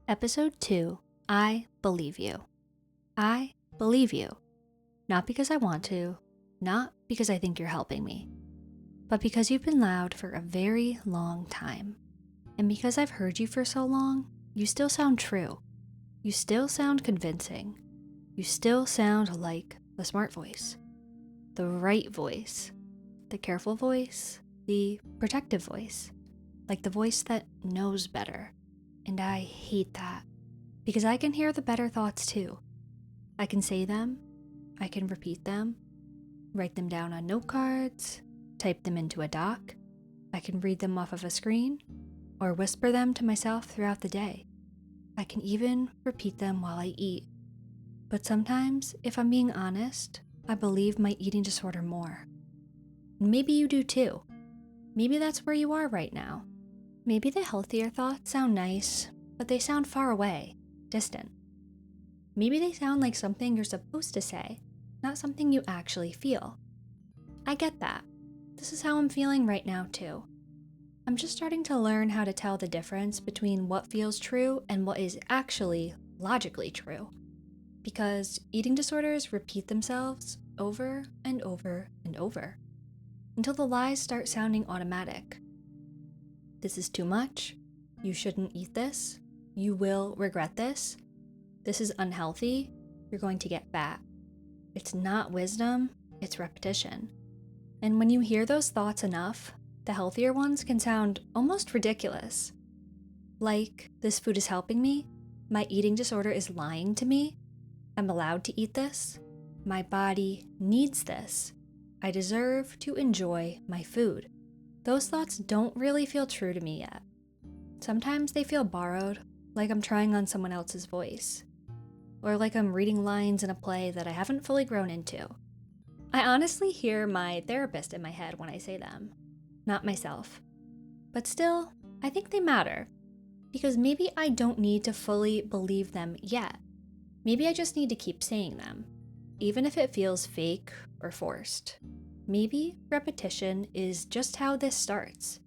Episode 2, I Believe You. I believe you. Not because I want to, not because I think you're helping me, but because you've been loud for a very long time. And because I've heard you for so long, you still sound true. You still sound convincing. You still sound like the smart voice, the right voice, the careful voice, the protective voice, like the voice that knows better. And I hate that because I can hear the better thoughts too. I can say them, I can repeat them, write them down on note cards, type them into a doc, I can read them off of a screen, or whisper them to myself throughout the day. I can even repeat them while I eat. But sometimes, if I'm being honest, I believe my eating disorder more. Maybe you do too. Maybe that's where you are right now. Maybe the healthier thoughts sound nice, but they sound far away, distant. Maybe they sound like something you're supposed to say, not something you actually feel. I get that. This is how I'm feeling right now too. I'm just starting to learn how to tell the difference between what feels true and what is actually logically true. Because eating disorders repeat themselves over and over and over, until the lies start sounding automatic. This is too much. You shouldn't eat this. You will regret this. This is unhealthy. You're going to get fat. It's not wisdom, it's repetition. And when you hear those thoughts enough, the healthier ones can sound almost ridiculous. Like, this food is helping me, my eating disorder is lying to me, I'm allowed to eat this, my body needs this, I deserve to enjoy my food. Those thoughts don't really feel true to me yet. Sometimes they feel borrowed, like I'm trying on someone else's voice, or like I'm reading lines in a play that I haven't fully grown into. I honestly hear my therapist in my head when I say them, not myself. But still, I think they matter, because maybe I don't need to fully believe them yet. Maybe I just need to keep saying them, even if it feels fake or forced. Maybe repetition is just how this starts.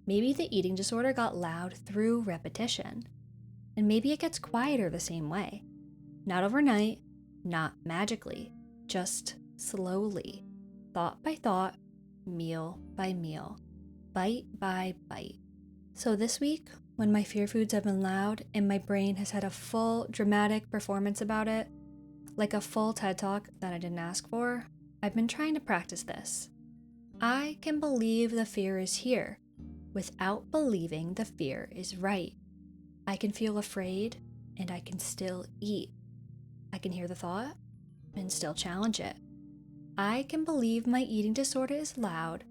Maybe the eating disorder got loud through repetition. And maybe it gets quieter the same way. Not overnight, not magically, just slowly, thought by thought, meal by meal, bite by bite. So this week, when my fear foods have been loud and my brain has had a full dramatic performance about it, like a full TED Talk that I didn't ask for, I've been trying to practice this. I can believe the fear is here without believing the fear is right. I can feel afraid and I can still eat. I can hear the thought and still challenge it. I can believe my eating disorder is loud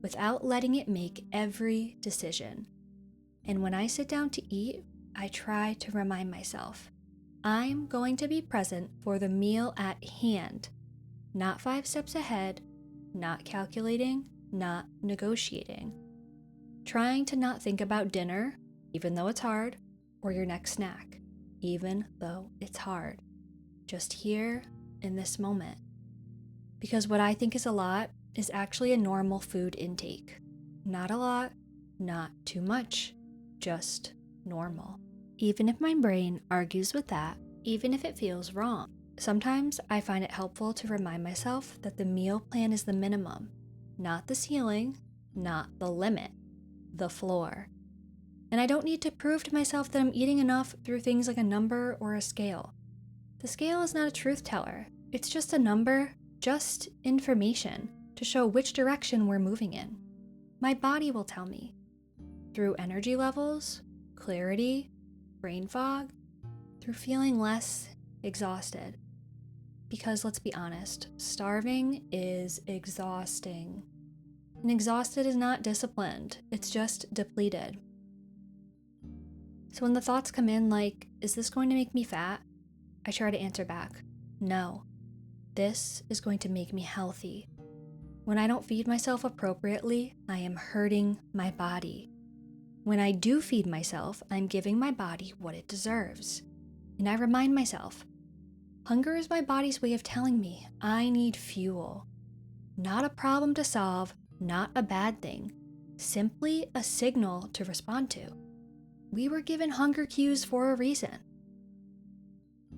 without letting it make every decision. And when I sit down to eat, I try to remind myself, I'm going to be present for the meal at hand. Not 5 steps ahead, not calculating, not negotiating. Trying to not think about dinner, even though it's hard, or your next snack, even though it's hard. Just here in this moment. Because what I think is a lot is actually a normal food intake. Not a lot, not too much, just normal. Even if my brain argues with that, even if it feels wrong. Sometimes I find it helpful to remind myself that the meal plan is the minimum, not the ceiling, not the limit, the floor. And I don't need to prove to myself that I'm eating enough through things like a number or a scale. The scale is not a truth teller. It's just a number, just information to show which direction we're moving in. My body will tell me. Through energy levels, clarity, brain fog, through feeling less exhausted. Because let's be honest, starving is exhausting. And exhausted is not disciplined, it's just depleted. So when the thoughts come in like, is this going to make me fat? I try to answer back, no. This is going to make me healthy. When I don't feed myself appropriately, I am hurting my body. When I do feed myself, I'm giving my body what it deserves. And I remind myself, hunger is my body's way of telling me I need fuel. Not a problem to solve, not a bad thing, simply a signal to respond to. we were given hunger cues for a reason.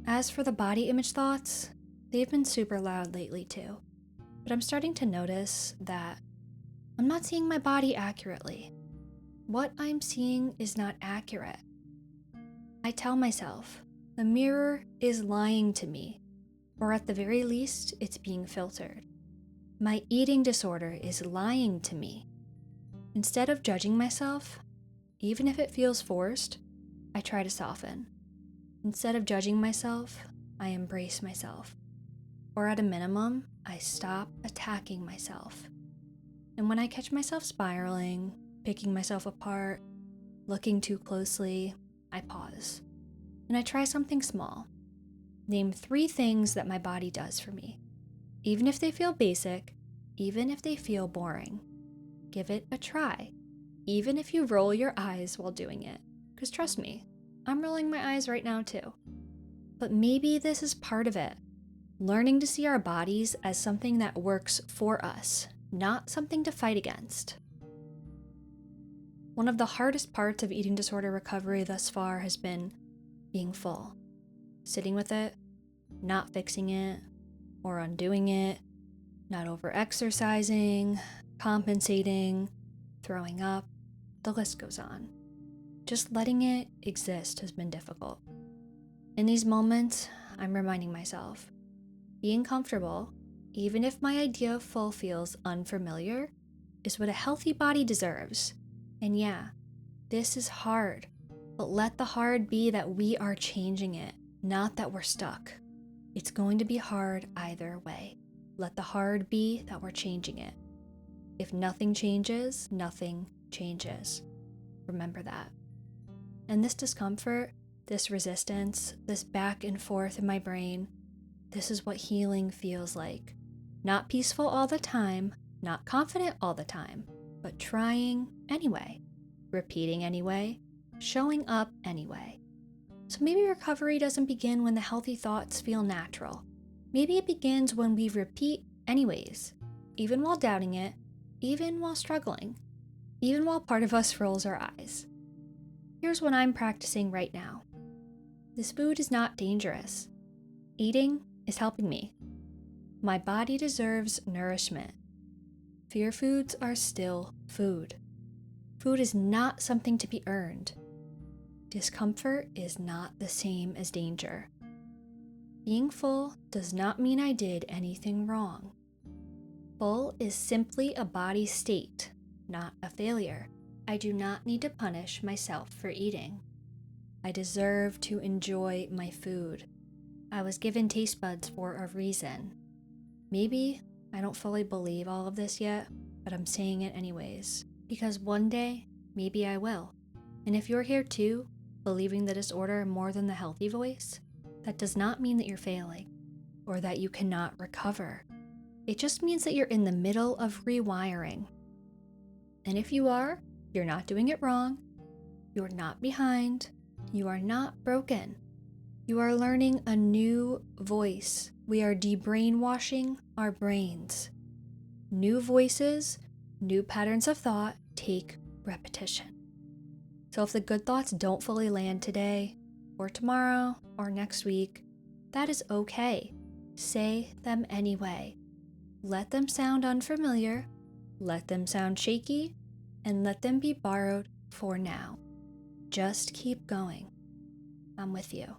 As for the body image thoughts, they've been super loud lately too. But I'm starting to notice that I'm not seeing my body accurately. What I'm seeing is not accurate. I tell myself, the mirror is lying to me, or at the very least, it's being filtered. My eating disorder is lying to me. Instead of judging myself, even if it feels forced, I try to soften. Instead of judging myself, I embrace myself. Or at a minimum, I stop attacking myself. And when I catch myself spiraling, picking myself apart, looking too closely, I pause. And I try something small. Name 3 things that my body does for me. Even if they feel basic, even if they feel boring. Give it a try. Even if you roll your eyes while doing it. Because trust me, I'm rolling my eyes right now too. But maybe this is part of it. Learning to see our bodies as something that works for us, not something to fight against. One of the hardest parts of eating disorder recovery thus far has been being full. Sitting with it, not fixing it, or undoing it, not over-exercising, compensating, throwing up, the list goes on. Just letting it exist has been difficult. In these moments, I'm reminding myself, being comfortable, even if my idea of full feels unfamiliar, is what a healthy body deserves. And yeah, this is hard, but let the hard be that we are changing it, not that we're stuck. It's going to be hard either way. Let the hard be that we're changing it. If nothing changes, nothing changes. Remember that. And this discomfort, this resistance, this back and forth in my brain, this is what healing feels like. Not peaceful all the time, not confident all the time, but trying anyway, repeating anyway, showing up anyway. So maybe recovery doesn't begin when the healthy thoughts feel natural. Maybe it begins when we repeat anyways, even while doubting it, even while struggling, even while part of us rolls our eyes. Here's what I'm practicing right now. This food is not dangerous. Eating is helping me. My body deserves nourishment. Fear foods are still food. Food is not something to be earned. Discomfort is not the same as danger. Being full does not mean I did anything wrong. Full is simply a body state, not a failure. I do not need to punish myself for eating. I deserve to enjoy my food. I was given taste buds for a reason. Maybe I don't fully believe all of this yet, but I'm saying it anyways, because one day, maybe I will. And if you're here too, believing the disorder more than the healthy voice, that does not mean that you're failing or that you cannot recover. It just means that you're in the middle of rewiring. And if you are, you're not doing it wrong. You're not behind. You are not broken. You are learning a new voice. We are de-brainwashing our brains. New voices, new patterns of thought take repetition. So if the good thoughts don't fully land today, or tomorrow, or next week, that is okay. Say them anyway. Let them sound unfamiliar, let them sound shaky, and let them be borrowed for now. Just keep going. I'm with you.